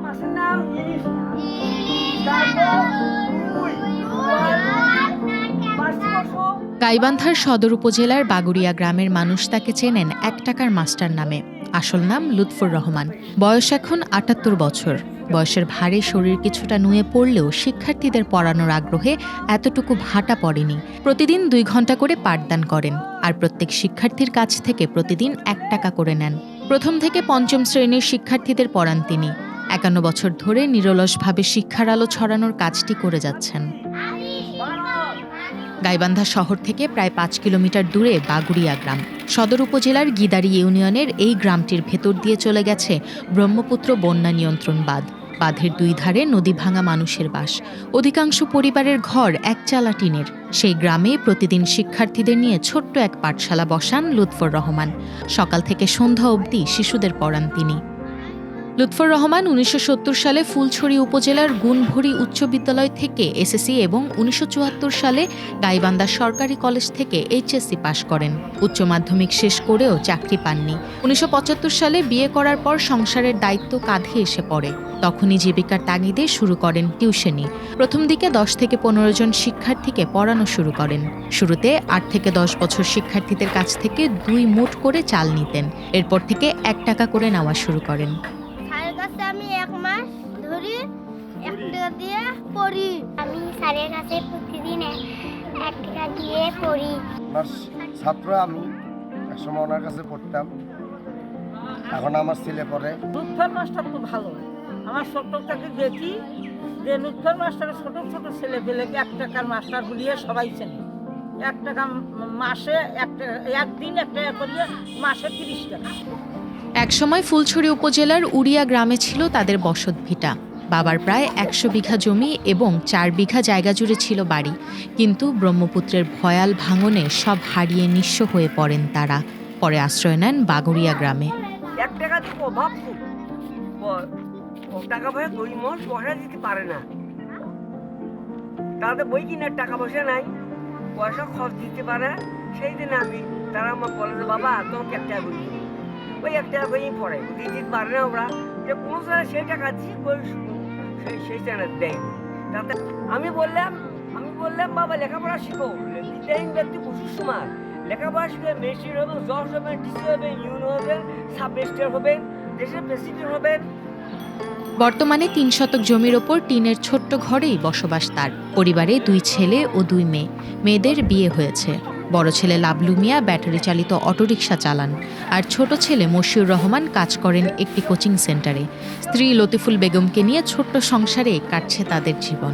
মাছের নাম ইলিশ। তারপর রুই, বোয়াল, পার্শে মাছ। গাইবান্ধার সদর উপজেলার বাগুড়িয়া গ্রামের মানুষ তাকে চেনেন ১ টাকার মাস্টার নামে। আসল নাম লুৎফর রহমান। বয়স এখন ৭৮ বছর। বয়সের ভারে শরীর কিছুটা নুয়ে পড়লেও শিক্ষার্থীদের পড়ানোর আগ্রহে এতটুকু ভাটা পড়েনি। প্রতিদিন ২ ঘন্টা করে পাঠদান করেন আর প্রত্যেক শিক্ষার্থীর কাছ থেকে প্রতিদিন ১ টাকা করে নেন। প্রথম থেকে পঞ্চম শ্রেণীর শিক্ষার্থীদের পড়ান তিনি। ৫১ বছর ধরে নিরলসভাবে শিক্ষার আলো ছড়ানোর কাজটি করে যাচ্ছেন। গাইবান্ধা শহর থেকে প্রায় ৫ কিলোমিটার দূরে বাগুড়িয়া গ্রাম। সদর উপজেলার গিদারি ইউনিয়নের এই গ্রামটির ভেতর দিয়ে চলে গেছে ব্রহ্মপুত্র বন্যা নিয়ন্ত্রণ বাঁধ। বাঁধের ২ ধারে নদী ভাঙা মানুষের বাস। অধিকাংশ পরিবারের ঘর একচালা টিনের। সেই গ্রামে প্রতিদিন শিক্ষার্থীদের নিয়ে ছোট্ট এক পাঠশালা বসান লুৎফর রহমান। সকাল থেকে সন্ধ্যা অবধি শিশুদের পড়ান তিনি। লুৎফর রহমান ১৯৭০ সালে ফুলছড়ি উপজেলার গুণভরি উচ্চ বিদ্যালয় থেকে এসএসসি এবং ১৯৭৪ সালে গাইবান্ধা সরকারি কলেজ থেকে এইচএসসি পাশ করেন। উচ্চ মাধ্যমিক শেষ করেও চাকরি পাননি। ১৯৭৫ সালে বিয়ে করার পর সংসারের দায়িত্ব কাঁধে এসে পড়ে। তখনই জীবিকার তাগিদে শুরু করেন টিউশনি। প্রথম দিকে ১০ থেকে ১৫ জন শিক্ষার্থীকে পড়ানো শুরু করেন। শুরুতে ৮ থেকে ১০ বছর শিক্ষার্থীদের কাছ থেকে ২ মুঠ করে চাল নিতেন। এরপর থেকে ১ টাকা করে নেওয়া শুরু করেন। আমি ১ মাস ধরে ১ টাকা দিয়ে পড়ি। আমি স্যারের কাছে প্রতিদিন ১ টাকা দিয়ে পড়ি। ছাত্র আমি একসময় ওনার কাছে পড়তাম, এখন আমার ছেলে পড়ে। লুৎফর মাস্টার তো ভালো। আমার ছোটটাকে দেখি যে লুৎফর মাস্টারের ছোট ছোট ছেলে পেলেকে ১ টাকার মাস্টার বলিয়ে সবাই চেনে। ১ টাকা মাসে একদিন ১ টাকা করিয়ে মাসে ৩০ টাকা। একসময় ফুলছড়ি উপজেলার উড়িয়া গ্রামে ছিল তাদের বসতভিটা। বাবার প্রায় ১০০ বিঘা জমি এবং ৪ বিঘা জায়গা জুড়ে ছিল বাড়ি। কিন্তু ব্রহ্মপুত্রের ভয়াল ভাঙনে সব হারিয়ে নিঃস্ব হয়ে পড়েন তারা। পরে আশ্রয় নেন বাগুড়িয়া গ্রামে। ১ টাকা তো অভাব খুব। টাকা পয়সা ২ মাস পয়সা দিতে পারে না। তাদের বই কিনার টাকা পয়সা নাই, পয়সা খরচ দিতে পারে। সেই দিন তারা আমার বলে যে বাবা তোমাকে ১ টাকা করে দিই। ওই ১ টাকা করেই পড়ে দিতে পারে না ওরা। যে কোনো সময় সেই টাকা দিয়ে সেই চ্যানেল দেয়। তাতে আমি বললাম বাবা লেখাপড়া শিখো, বিদ্যাহীন ব্যক্তি প্রচুর সময় লেখাপড়া শিখে ম্যাজিস্ট্রেট হবেন, জজ হবেন, ডিসি হবেন, ইউনিয়ন হবেন, সাব রেজিস্ট্রার হবেন, দেশের প্রেসিডেন্ট হবেন। বর্তমানে ৩ শতক জমির ওপর টিনের ছোট্ট ঘরেই বসবাস তার। পরিবারে ২ ছেলে ও ২ মেয়ে। মেয়েদের বিয়ে হয়েছে। বড় ছেলে লাবলু মিয়া ব্যাটারি চালিত অটোরিকশা চালান আর ছোট ছেলে মশিউর রহমান কাজ করেন একটি কোচিং সেন্টারে। স্ত্রী লতিফুল বেগমকে নিয়ে ছোট্ট সংসারে কাটছে তাদের জীবন।